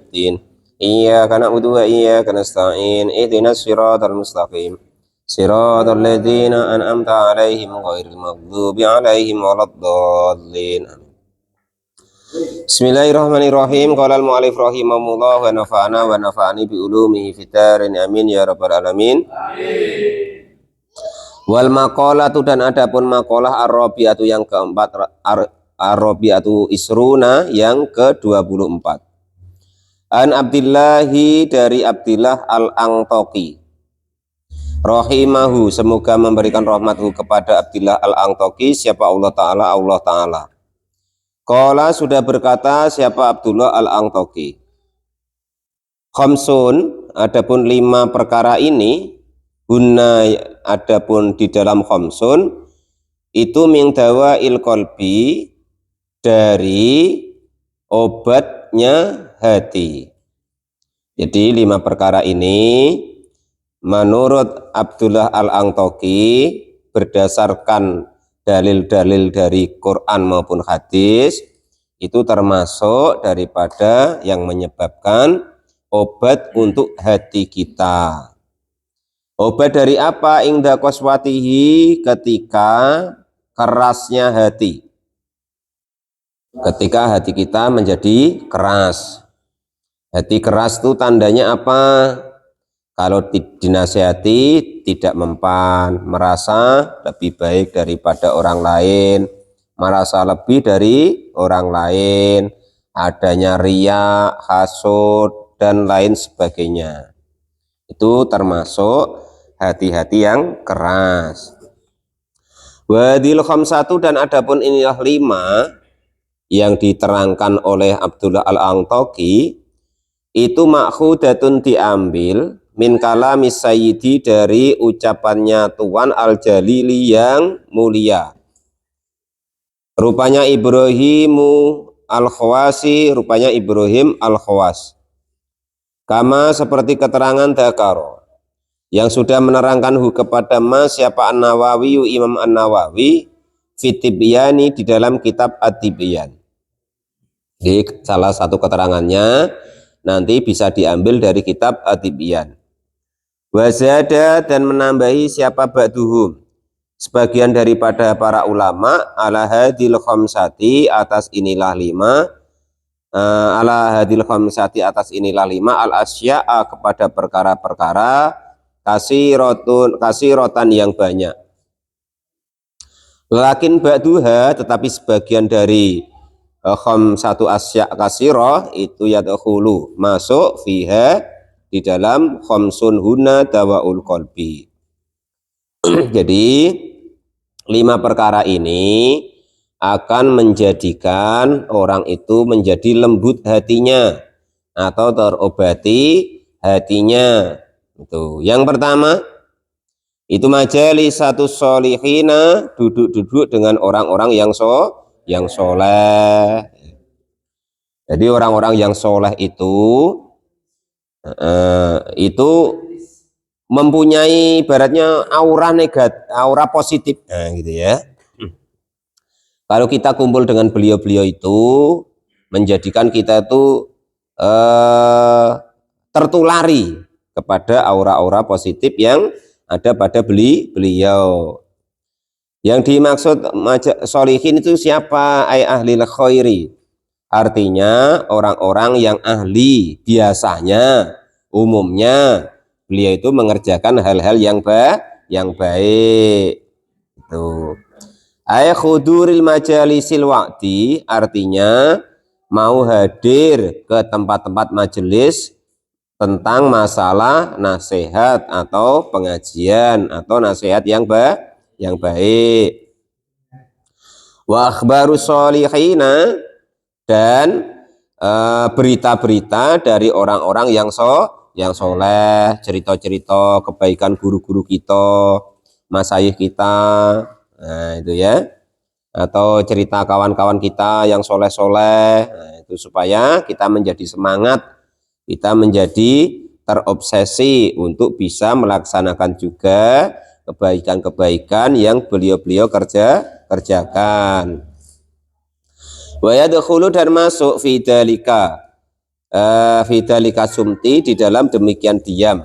yaumiddin. Iyyaka na'budu wa iyyaka nasta'in. Ihdinas siratal mustaqim. Siratal ladzina an'amta 'alaihim ghairil maghdubi 'alaihim waladdallin. Bismillahirrahmanirrahim. Qala al-mu'allif rahimahullah wa nafa'ana wa nafa'ani bi ulumihi fid dharain amin ya rabbal alamin. Wal maqalatu, dan adapun maqalah ar-rabi'atu yang keempat, ar-rabi'atu isruna yang ke-24. An Abdillahi, dari Abdillah al-Angtoki, rahimahu, semoga memberikan rahmathu kepada Abdillah al-Angtoki, siapa Allah Ta'ala. Qala, sudah berkata siapa Abdullah al-Angtoki, khamsun, adapun 5 perkara ini, Hunna, adapun di dalam khamsun itu min dawa'il qalbi, dari obatnya hati. Jadi 5 perkara ini menurut Abdullah al-Angtoki berdasarkan dalil-dalil dari Quran maupun hadis itu termasuk daripada yang menyebabkan obat untuk hati kita. Obat dari apa? Ingda qaswatihi, ketika kerasnya hati. Ketika hati kita menjadi keras. Hati keras itu tandanya apa? Kalau dinasihati tidak mempan, merasa lebih baik daripada orang lain, merasa lebih dari orang lain, adanya riya, hasud, dan lain sebagainya. Itu termasuk hati-hati yang keras. Wadil khamsatu, dan adapun inilah 5 yang diterangkan oleh Abdullah al-Angtoki, itu makhudatun, diambil min kalamis sayyidi, dari ucapannya Tuan al-Jalili yang mulia. Rupanya Ibrahimu al-Khawasi, rupanya Ibrahim al-Khawas. Kama, seperti keterangan Dakaro, yang sudah menerangkan kepada siapa An-Nawawi, Imam An-Nawawi, Fitibyani, di dalam kitab At-Tibyan. Di salah satu keterangannya nanti bisa diambil dari kitab At-Tibyan. Wazada, dan menambahi siapa ba'duhum, sebagian daripada para ulama, ala hadil khamsati, atas inilah 5, ala hadil khamsati, atas inilah 5, al-asya'a, kepada perkara-perkara, kasirotan, yang banyak. Lakin ba'duha, tetapi sebagian dari khamsatu asya' kasiroh itu yadkhulu, masuk fiha, di dalam khamsun huna dawa'ul qalbi. Jadi 5 perkara ini akan menjadikan orang itu menjadi lembut hatinya atau terobati hatinya. Itu yang pertama, itu majalis satu solihina, duduk-duduk dengan orang-orang yang soleh. Jadi orang-orang yang soleh itu mempunyai ibaratnya aura negatif, aura positif, gitu ya. Kalau kita kumpul dengan beliau-beliau itu, menjadikan kita itu tertulari kepada aura-aura positif yang ada pada beliau. Yang dimaksud solihin itu siapa? Ay ahlil khairi, artinya orang-orang yang ahli, biasanya, umumnya beliau itu mengerjakan hal-hal yang baik. Itu ay khuduril majalisil waqti, artinya mau hadir ke tempat-tempat majelis tentang masalah nasihat atau pengajian atau nasihat yang baik. Wa akhbarus sholihina, dan berita-berita dari orang-orang yang soleh, cerita-cerita kebaikan guru-guru kita, masyayikh kita, nah itu ya, atau cerita kawan-kawan kita yang soleh-soleh, nah, itu supaya kita menjadi semangat, kita menjadi terobsesi untuk bisa melaksanakan juga kebaikan-kebaikan yang beliau-beliau kerjakan. Wa yadkhulu, dan masuk fi dzalika, Fidalika sumti, di dalam demikian diam.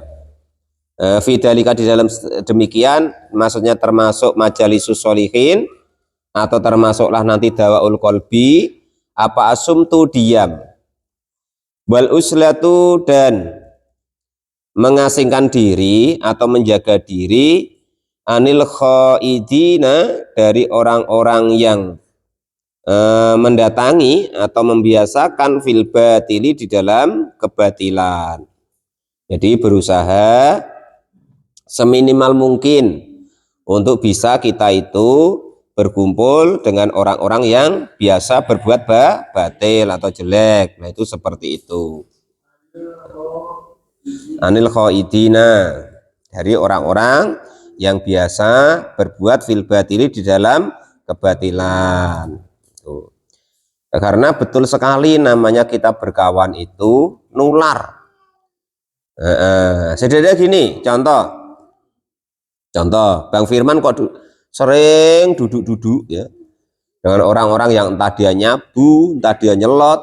Fidalika, di dalam demikian maksudnya termasuk majalisus solihin atau termasuklah nanti dawaul kolbi. Apa asumtu, diam. Wal uslatu, dan mengasingkan diri atau menjaga diri, anil khaidina, dari orang-orang yang mendatangi atau membiasakan fil batili, di dalam kebatilan. Jadi berusaha seminimal mungkin untuk bisa kita itu berkumpul dengan orang-orang yang biasa berbuat batil atau jelek. Nah, itu seperti itu. Anil khaidina, dari orang-orang yang biasa berbuat fil batili, di dalam kebatilan. Tuh. Karena betul sekali namanya kita berkawan itu nular. Sederhana gini, contoh Bang Firman kok sering duduk-duduk ya dengan orang-orang yang entah dia nyabu, entah dia nyelot.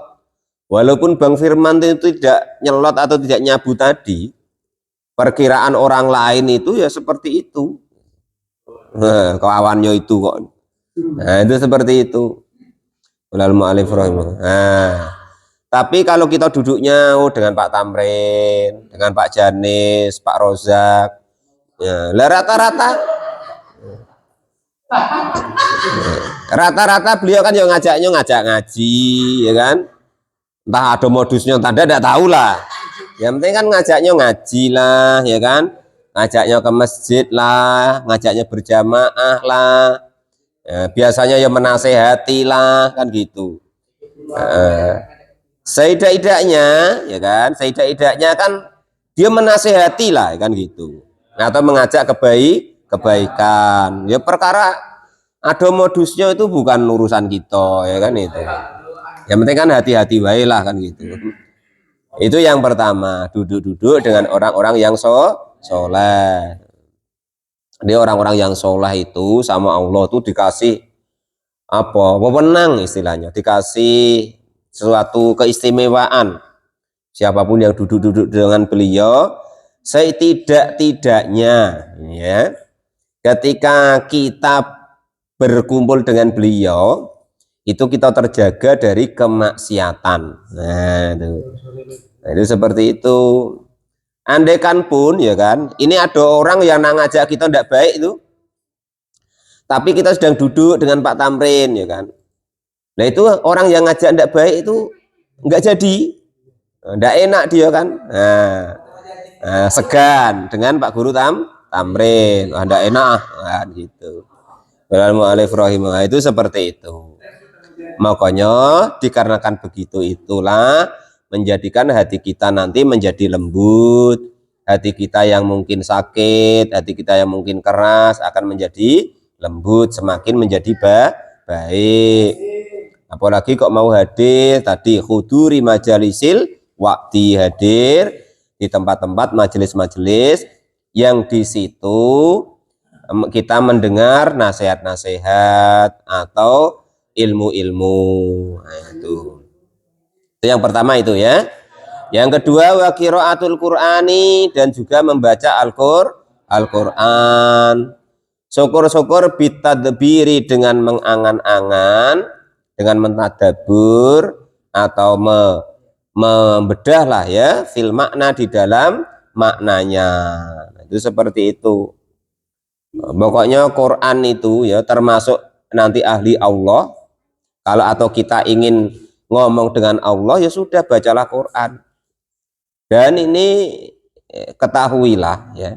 Walaupun Bang Firman itu tidak nyelot atau tidak nyabu tadi, perkiraan orang lain itu ya seperti itu. Kawannya itu kok. Nah, itu seperti itu. Tapi kalau kita duduknya dengan Pak Tamrin, dengan Pak Janis, Pak Rozak, ya, rata-rata beliau kan yang ngajak ngaji, ya kan? Entah ada modusnya, entah tidak tahu lah. Yang penting kan ngajaknya ngaji lah, ya kan? Ngajaknya ke masjid lah, ngajaknya berjamaah lah. Ya, biasanya ya menasehati lah, kan gitu. Seidak-idaknya, ya kan? Seidak-idaknya kan dia menasehati lah, kan gitu. Atau mengajak kebaikan. Ya perkara ada modusnya itu bukan urusan kita, ya kan itu. Yang penting kan hati-hati baiklah, kan gitu. Itu yang pertama, duduk-duduk dengan orang-orang yang soleh. Jadi orang-orang yang soleh itu sama Allah tuh dikasih apa? Wewenang istilahnya, dikasih suatu keistimewaan. Siapapun yang duduk-duduk dengan beliau, setidak-tidaknya ya, ketika kita berkumpul dengan beliau itu kita terjaga dari kemaksiatan. Nah, itu seperti itu. Andaikan pun ya kan, ini ada orang yang ngajak kita tidak baik itu, tapi kita sedang duduk dengan Pak Tamrin, ya kan. Nah itu orang yang ngajak tidak baik itu nggak jadi, tidak enak dia kan. Segan dengan Pak Guru Tamrin, tidak enak, kan gitu. Nah, itu seperti itu. Makanya dikarenakan begitu itulah menjadikan hati kita nanti menjadi lembut, hati kita yang mungkin sakit, hati kita yang mungkin keras akan menjadi lembut, semakin menjadi baik. Apalagi kok mau hadir tadi huduri majalisil waktu, hadir di tempat-tempat majelis-majelis yang di situ kita mendengar nasihat-nasihat atau ilmu-ilmu. Nah, itu yang pertama itu ya. Yang kedua wa qiraatul Qur'ani, dan juga membaca Al-Qur'an. Syukur-syukur bitadbiri, dengan mengangan-angan, dengan mentadabur atau membedah lah ya, fil makna, di dalam maknanya. Itu seperti itu. Pokoknya Quran itu ya termasuk nanti ahli Allah. Kalau atau kita ingin ngomong dengan Allah ya sudah, bacalah Quran. Dan ini ketahuilah ya,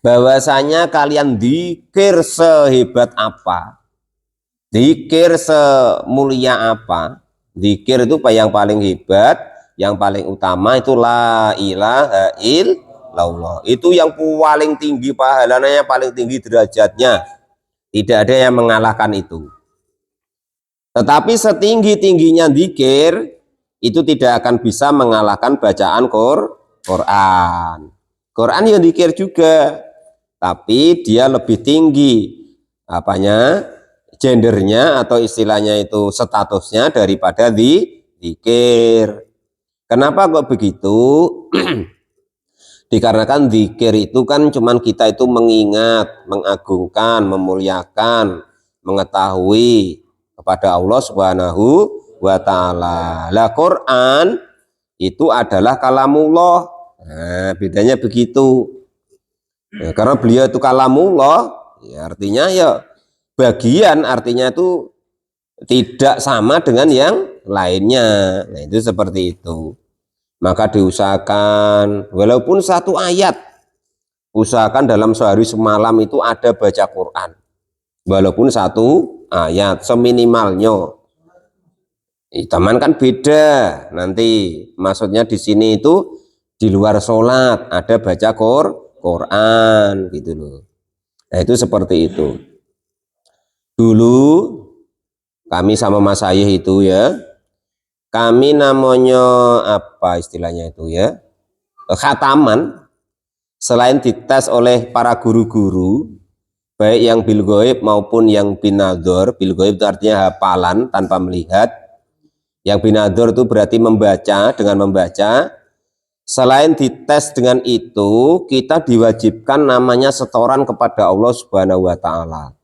bahwasanya kalian zikir sehebat apa, zikir semulia apa, zikir itu yang paling hebat, yang paling utama itu la ilaha illallah. Itu yang paling tinggi pahalanya, paling tinggi derajatnya. Tidak ada yang mengalahkan itu. Tetapi setinggi-tingginya zikir itu tidak akan bisa mengalahkan bacaan Quran. Quran yang zikir juga, tapi dia lebih tinggi apanya, gendernya atau istilahnya itu statusnya daripada zikir. Kenapa kok begitu? Dikarenakan zikir itu kan cuman kita itu mengingat, mengagungkan, memuliakan, mengetahui kepada Allah Subhanahu wa taala. Lah Quran itu adalah kalamullah. Nah, bedanya begitu. Ya, karena beliau itu kalamullah, ya artinya ya bagian artinya itu tidak sama dengan yang lainnya. Nah, itu seperti itu. Maka diusahakan walaupun satu ayat, usahakan dalam sehari semalam itu ada baca Quran walaupun satu ayat seminimalnya. Taman kan beda nanti, maksudnya di sini itu di luar sholat ada baca Quran gitu loh. Nah itu seperti itu. Dulu kami sama Mas Ayah itu ya, kami namanya apa istilahnya itu ya, khataman. Selain dites oleh para guru-guru, baik yang bil ghaib maupun yang binador. Bil ghaib itu artinya hafalan tanpa melihat. Yang binador itu berarti membaca, dengan membaca. Selain dites dengan itu, kita diwajibkan namanya setoran kepada Allah Subhanahu wa taala.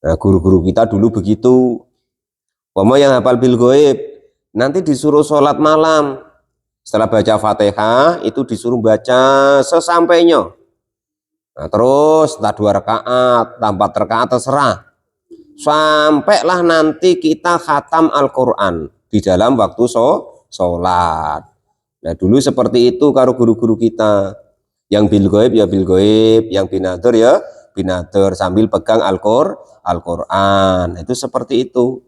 Nah, guru-guru kita dulu begitu. Umpama yang hafal bil ghaib nanti disuruh sholat malam. Setelah baca Fatihah itu disuruh baca sesampainya. Nah, terus entah 2 rakaat, entah 4 rakaat terserah. Sampailah nanti kita khatam Al-Qur'an di dalam waktu sholat. Nah, dulu seperti itu karo guru-guru kita. Yang bil ghaib ya bil ghaib, yang binadur ya binadur sambil pegang Al-Qur'an. Itu seperti itu.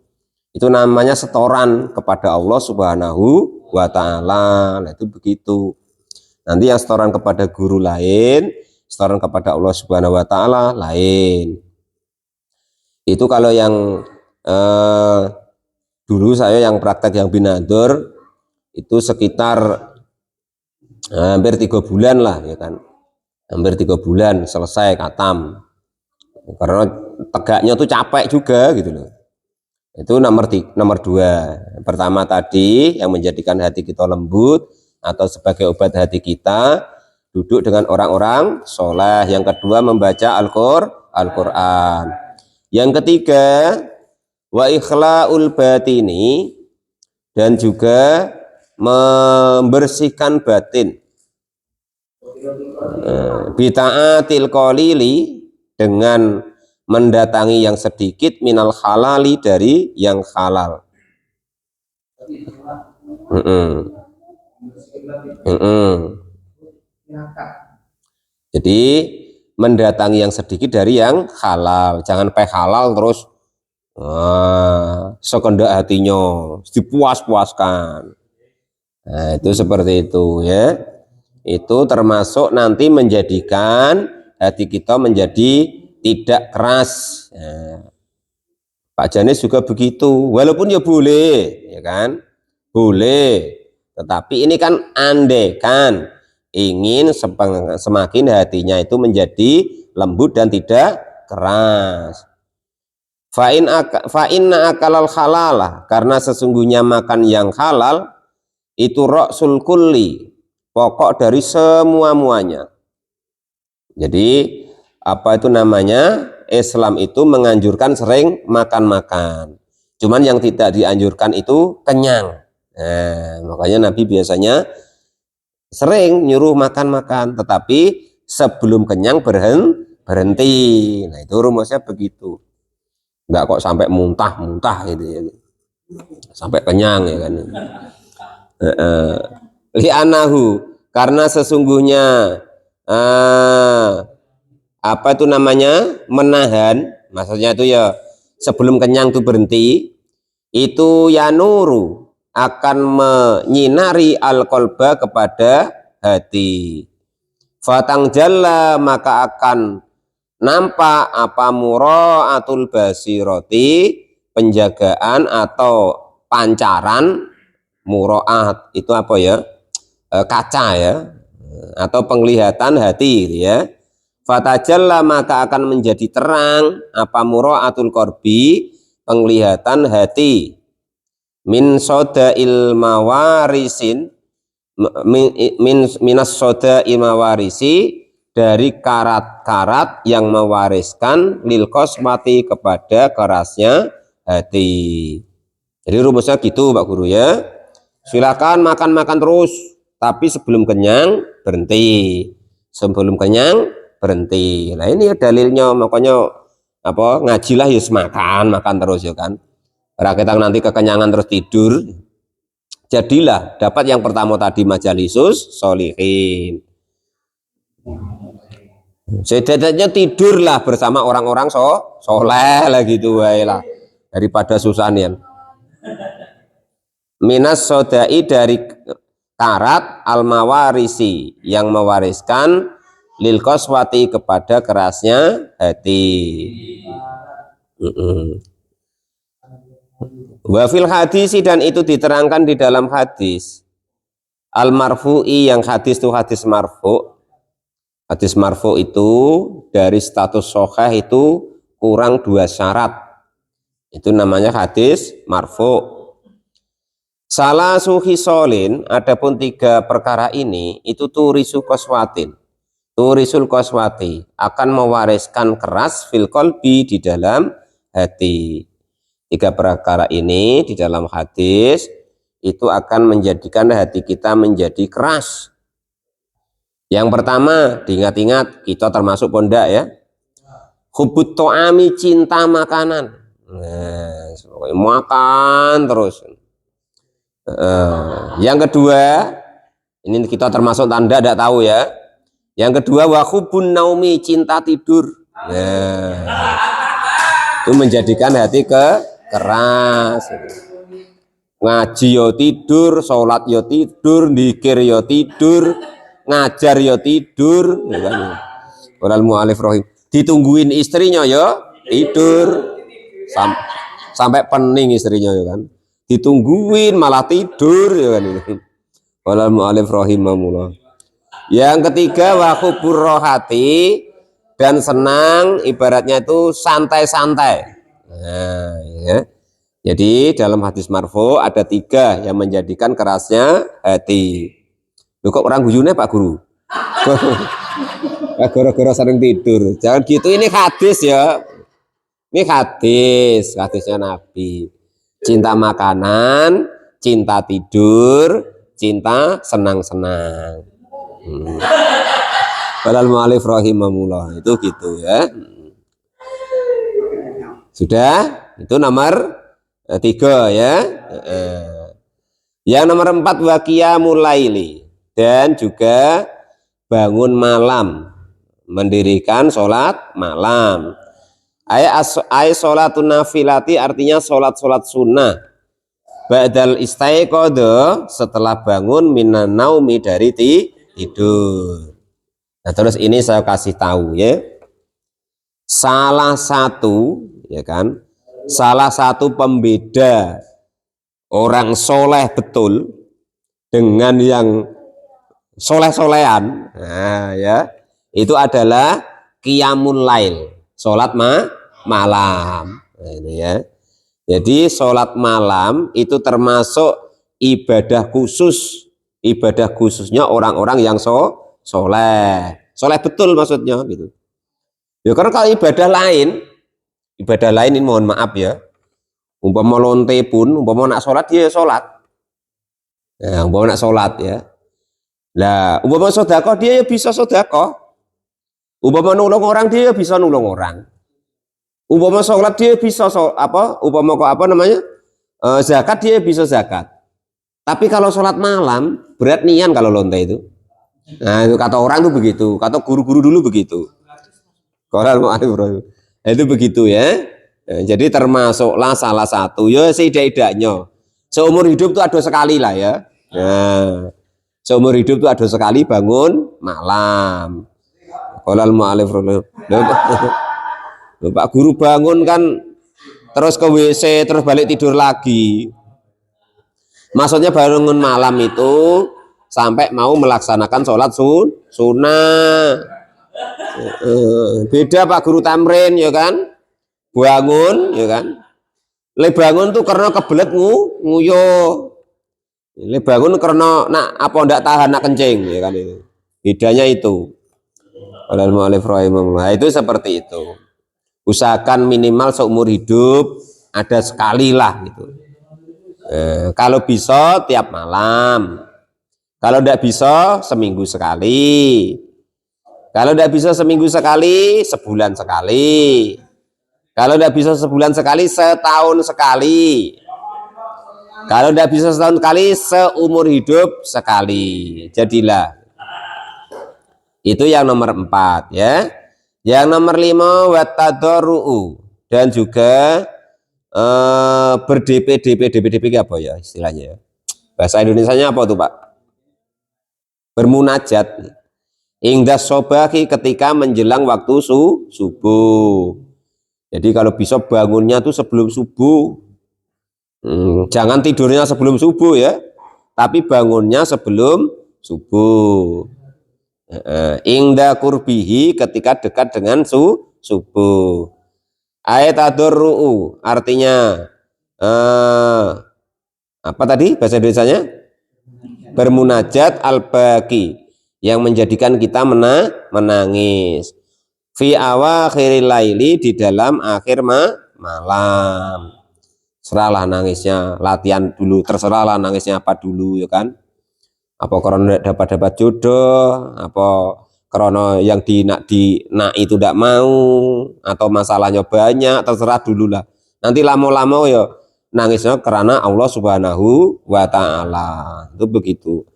Itu namanya setoran kepada Allah Subhanahu wa taala. Nah, itu begitu. Nanti yang setoran kepada guru lain, setoran kepada Allah Subhanahu wa taala lain. Itu kalau yang dulu saya yang praktek yang binadur itu sekitar hampir 3 bulan lah ya kan. Hampir 3 bulan selesai khatam. Karena tegaknya tuh capek juga gitu loh. Itu nomor 2. Pertama tadi yang menjadikan hati kita lembut atau sebagai obat hati kita, duduk dengan orang-orang soleh. Yang kedua membaca Al-Qur'an. Yang ketiga wa ikhlaul batini, dan juga membersihkan batin. Bita'atil qalili, dengan mendatangi yang sedikit, minal halali, dari yang halal. Jadi mendatangi yang sedikit dari yang halal, jangan halal terus sekendak hatinya dipuas-puaskan. Nah, itu seperti itu ya. Itu termasuk nanti menjadikan hati kita menjadi tidak keras. Nah, Pak Janis juga begitu, walaupun ya boleh, ya kan, boleh. Tetapi ini kan andekan ingin semakin hatinya itu menjadi lembut dan tidak keras. Fa'inna akalal halalah, karena sesungguhnya makan yang halal itu ra'sul kulli, pokok dari semua-muanya. Jadi apa itu namanya, Islam itu menganjurkan sering makan-makan. Cuman yang tidak dianjurkan itu kenyang. Nah, makanya Nabi biasanya sering nyuruh makan-makan, tetapi sebelum kenyang berhenti. Nah, itu rumusnya begitu. Enggak kok sampai muntah-muntah gitu ya. Sampai kenyang ya kan. Li'anahu, karena sesungguhnya apa itu namanya, menahan, maksudnya itu ya sebelum kenyang itu berhenti, itu yanuru, akan menyinari al-qalba, kepada hati. Fatang jalla, maka akan nampak apa mura'atul basiroti, penjagaan atau pancaran. Mura'at itu apa ya, kaca ya, atau penglihatan hati gitu ya. Fatajalla, maka akan menjadi terang apa mura'atul korbi, penglihatan hati. Min sodail mawarisin, minas soda imawarisi, dari karat-karat yang mewariskan lil kosmati kepada kerasnya hati. Jadi rumusnya gitu Pak Guru ya. Silakan makan-makan terus, tapi sebelum kenyang berhenti. Sebelum kenyang berhenti. Nah ini dalilnya, makanya apa ngajilah ya makan terus ya kan. Karena kita nanti kekenyangan terus tidur. Jadilah dapat yang pertama tadi majalisus solihin. Setidaknya tidurlah bersama orang-orang soleh lah gitu lah, daripada susah nih. Minas sodai, dari karat al mawarisi yang mewariskan lil koswati kepada kerasnya hati. Wafil hadisi, dan itu diterangkan di dalam hadis al marfu'i, yang hadis itu hadis marfu. Hadis marfu itu dari status sahih itu kurang 2 syarat, itu namanya hadis marfu. Salah suhi solin, adapun 3 perkara ini itu turisu koswatin, turisul koswati, akan mewariskan keras fil qalbi, di dalam hati. 3 perkara ini di dalam hadis itu akan menjadikan hati kita menjadi keras. Yang pertama, diingat-ingat, kita termasuk pondak ya. Hubut to'ami, cinta makanan. Nah, makan terus. Yang kedua, ini kita termasuk tanda tidak tahu ya. Yang kedua, wahubun naumi, cinta tidur. Nah, itu menjadikan hati keras. Ngaji yo tidur, sholat yo tidur, dzikir yo tidur, ngajar yo tidur. Walal mu'alif rohim, ditungguin istrinya yo tidur, sampai pening istrinya ya kan, ditungguin malah tidur ya kan. Walal mu'alif rahimahullah. Yang ketiga, wahubur rohati, dan senang, ibaratnya itu santai-santai. Nah, ya. Jadi dalam hadis marfu ada 3 yang menjadikan kerasnya hati. Loh, kok orang guyune Pak Guru? Gara-gara sering tidur. Jangan gitu, ini hadis ya. Ini hadisnya Nabi. Cinta makanan, cinta tidur, cinta senang-senang. Walal mu'alif rahimahullah, itu gitu ya. Sudah, itu nomor 3 ya. Yang nomor 4, waqiyamul laili, dan juga bangun malam, mendirikan sholat malam. Ay sholatun nafilati, artinya sholat sunnah. Ba'dal istaiqadha, setelah bangun minan naumi, dari tidur. Nah terus ini saya kasih tahu ya, salah satu ya kan, salah satu pembeda orang soleh betul dengan yang soleh-solehan, nah ya, itu adalah qiyamul lail, sholat malam. Nah, ini ya. Jadi sholat malam itu termasuk ibadah khusus, ibadah khususnya orang-orang yang soleh betul maksudnya gitu. Ya karena kalau ibadah lain ini mohon maaf ya, umpama lonte pun, umpama nak sholat dia sholat, ya, umpama nak sholat ya, lah umpama sedekah dia ya bisa sedekah, umpama nulung orang dia ya bisa nulung orang, umpama sholat dia bisa umpama zakat dia bisa zakat. Tapi kalau sholat malam berat nian kalau lonte itu. Nah itu kata orang tuh begitu, kata guru-guru dulu begitu. Itu begitu ya. Jadi termasuklah salah satu ya seidak-idaknya seumur hidup tuh ada sekali lah ya. Nah, seumur hidup tuh ada sekali bangun malam. Qolal mu'alif Pak Guru bangun kan terus ke WC terus balik tidur lagi. Maksudnya bangun malam itu sampai mau melaksanakan sholat sunnah. Beda Pak Guru Tamrin ya kan, bangun ya kan, le bangun tuh karena kebelet nguyuh, Ini bangun karena nak apa ndak tahan nak kencing ya kan itu. Bedanya itu. Nah, itu seperti itu. Usahakan minimal seumur hidup ada sekali lah gitu. Kalau bisa tiap malam. Kalau tidak bisa seminggu sekali. Kalau tidak bisa seminggu sekali, sebulan sekali. Kalau tidak bisa sebulan sekali, setahun sekali. Kalau tidak bisa setahun sekali, seumur hidup sekali. Jadilah. Itu yang nomor 4 ya. Yang nomor 5 watadoru'u, dan juga DP apa ya istilahnya? Bahasa Indonesianya apa tuh Pak? Bermunajat. Ingdah sobahi, ketika menjelang waktu subuh. Jadi kalau bisa bangunnya tuh sebelum subuh. Jangan tidurnya sebelum subuh ya, tapi bangunnya sebelum subuh. Ingda kurbihi, ketika dekat dengan subuh. Ayat adurru'u artinya apa tadi bahasa Indonesianya? Bermunajat al-baki, yang menjadikan kita menangis. Fi awakhiril laili, di dalam akhir malam. Serahlah nangisnya, latihan dulu, terserahlah nangisnya apa dulu ya kan. Apa karena dapat jodoh, apa karena yang nak itu tidak mau, atau masalahnya banyak, terserah dulu lah. Nanti lama-lama ya nangisnya karena Allah Subhanahu wa Ta'ala. Itu begitu.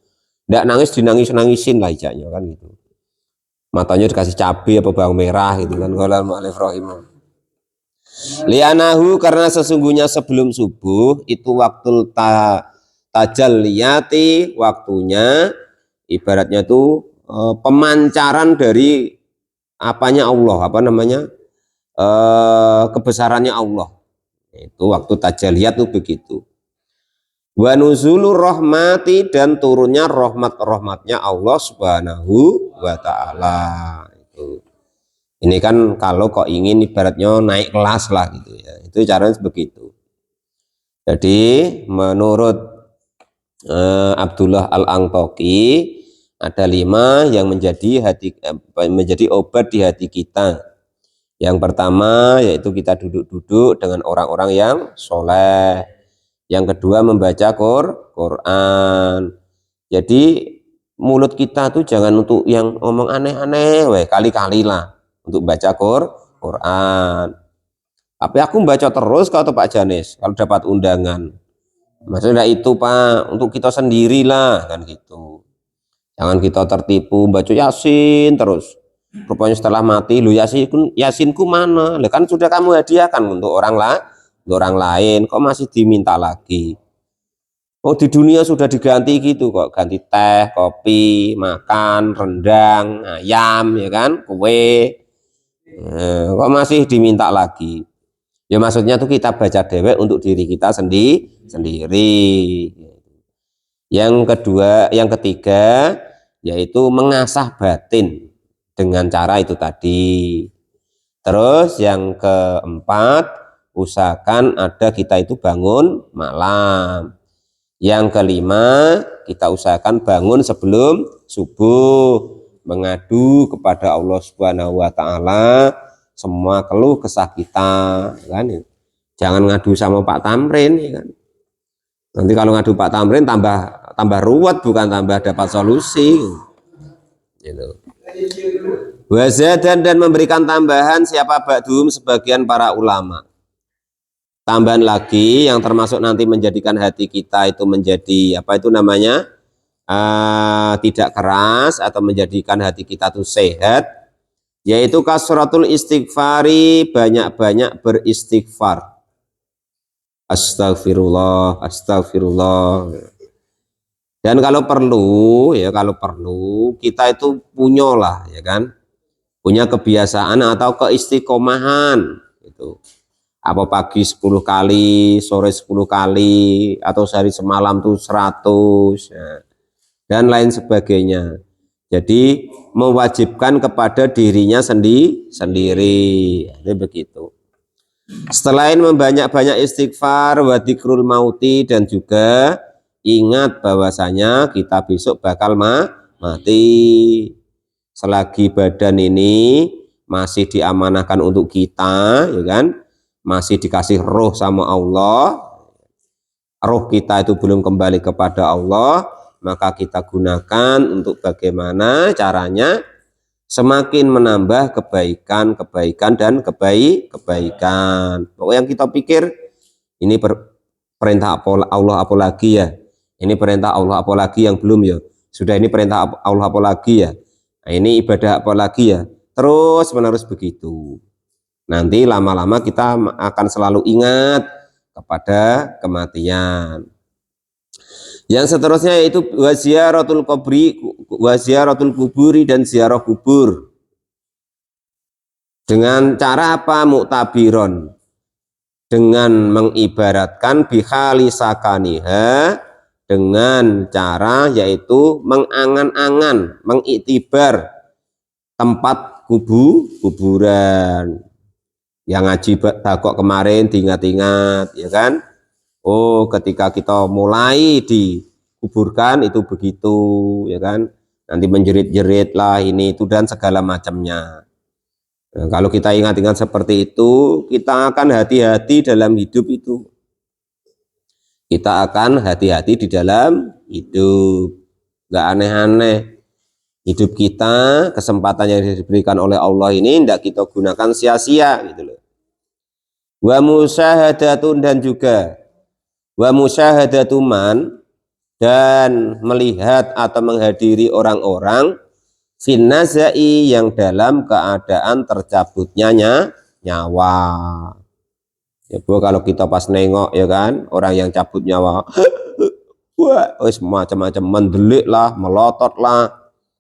Tidak nangis dinangis-nangisin lah ijaknya kan gitu. Matanya dikasih cabai apa bawang merah gitu kan. Lianahu, karena sesungguhnya sebelum subuh itu waktu tajalliyati, waktunya ibaratnya itu pemancaran dari apanya Allah, apa namanya, kebesarannya Allah. Itu waktu tajalliyat itu begitu. Wa nuzulur rahmati, dan turunnya rahmatnya Allah Subhanahu wa Ta'ala. Ini kan kalau kok ingin ibaratnya naik kelas lah gitu ya, itu caranya begitu. Jadi menurut Abdullah Al-Angtoki ada 5 yang menjadi obat di hati kita. Yang pertama yaitu kita duduk-duduk dengan orang-orang yang soleh. Yang kedua membaca Quran. Jadi mulut kita tuh jangan untuk yang ngomong aneh-aneh, kali-kali lah untuk baca Quran. Tapi aku baca terus kata Pak Janis kalau dapat undangan. Maksudnya itu Pak, untuk kita sendirilah kan gitu. Jangan kita tertipu baca Yasin terus. Rupanya setelah mati, lu Yasinku mana? Lah kan sudah kamu hadiahkan untuk orang lain, kok masih diminta lagi? Oh, di dunia sudah diganti gitu kok, ganti teh, kopi, makan, rendang, ayam ya kan, kue. Kok masih diminta lagi? Ya maksudnya tuh kita baca dewek untuk diri kita sendiri. Yang ketiga yaitu mengasah batin dengan cara itu tadi. Terus yang keempat, usahakan ada kita itu bangun malam. Yang kelima, kita usahakan bangun sebelum subuh, mengadu kepada Allah Subhanahu wa Ta'ala semua keluh kesah kita kan. Jangan ngadu sama Pak Tamrin ya kan. Nanti kalau ngadu Pak Tamrin tambah ruwet, bukan tambah dapat solusi gitu. Wazadan, dan memberikan tambahan siapa ba'dhum, sebagian para ulama. Tambahan lagi yang termasuk nanti menjadikan hati kita itu menjadi apa itu namanya, tidak keras, atau menjadikan hati kita itu sehat, yaitu kasratul istighfari, banyak-banyak beristighfar. Astagfirullah, astagfirullah. Dan kalau perlu kita itu punyalah ya kan, punya kebiasaan atau keistiqomahan itu. Apa pagi 10 kali, sore 10 kali, atau sehari semalam tuh 100 ya, dan lain sebagainya. Jadi mewajibkan kepada dirinya sendiri. Ini begitu. Selain membanyak-banyak istighfar wa dzikrul mauti, dan juga ingat bahwasanya kita besok bakal mati. Selagi badan ini masih diamanahkan untuk kita, ya kan, masih dikasih roh sama Allah, roh kita itu belum kembali kepada Allah, maka kita gunakan untuk bagaimana caranya semakin menambah kebaikan dan kebaikan. Pokoknya yang kita pikir ini perintah Allah apa lagi ya? Ini perintah Allah apa lagi yang belum ya? Sudah ini perintah Allah apa lagi ya? Nah, ini ibadah apa lagi ya? Terus menerus begitu. Nanti lama-lama kita akan selalu ingat kepada kematian. Yang seterusnya yaitu waziaratul kuburi dan ziarah kubur. Dengan cara apa? Muktabiron, dengan mengibaratkan bihali sakaniha, dengan cara yaitu mengangan-angan, mengiktibar tempat kuburan. Yang ngaji takok kemarin diingat-ingat, ya kan? Oh, ketika kita mulai dikuburkan itu begitu, ya kan? Nanti menjerit-jerit lah ini itu dan segala macamnya. Nah, kalau kita ingat-ingat seperti itu, kita akan hati-hati dalam hidup itu. Kita akan hati-hati di dalam hidup. Nggak aneh-aneh. Hidup kita, kesempatan yang diberikan oleh Allah ini tidak kita gunakan sia-sia gitu loh. Wa musyahadatun, dan juga wa musyahadatuman, dan melihat atau menghadiri orang-orang finnazai, yang dalam keadaan tercabutnya nyawa. Ya Bu, kalau kita pas nengok ya kan orang yang cabut nyawa, wah, wis macam-macam, mendelik lah, melotot lah,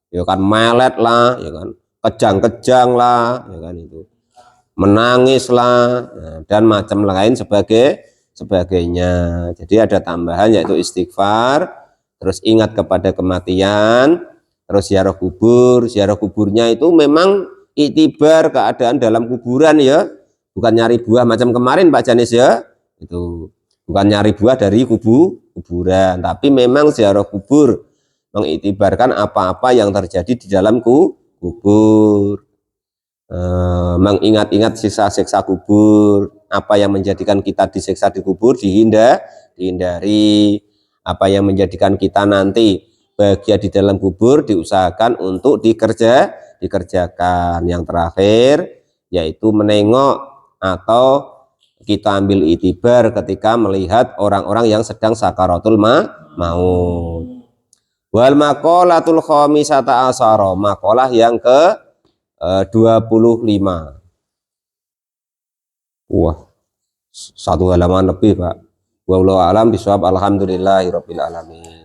ya kan, melet lah, ya kan, kejang-kejang lah, ya kan, itu menangis lah, nah, dan macam lain sebagainya. Jadi ada tambahan yaitu istighfar, terus ingat kepada kematian, terus ziarah kubur. Ziarah kuburnya itu memang itibar keadaan dalam kuburan ya, bukan nyari buah macam kemarin Pak Janis ya, itu bukan nyari buah dari kuburan, tapi memang ziarah kubur mengitibarkan apa-apa yang terjadi di dalam kubur. Mengingat-ingat siksa-siksa kubur, apa yang menjadikan kita disiksa di kubur dihindari, apa yang menjadikan kita nanti bahagia di dalam kubur diusahakan untuk dikerjakan. Yang terakhir yaitu menengok atau kita ambil itibar ketika melihat orang-orang yang sedang sakaratul maut. Wal maqalatul khamisata asyara, maqalah yang ke 25. Wah, satu halaman lebih Pak. Wallahu a'lam bishawab. Alhamdulillahirabbil alamin.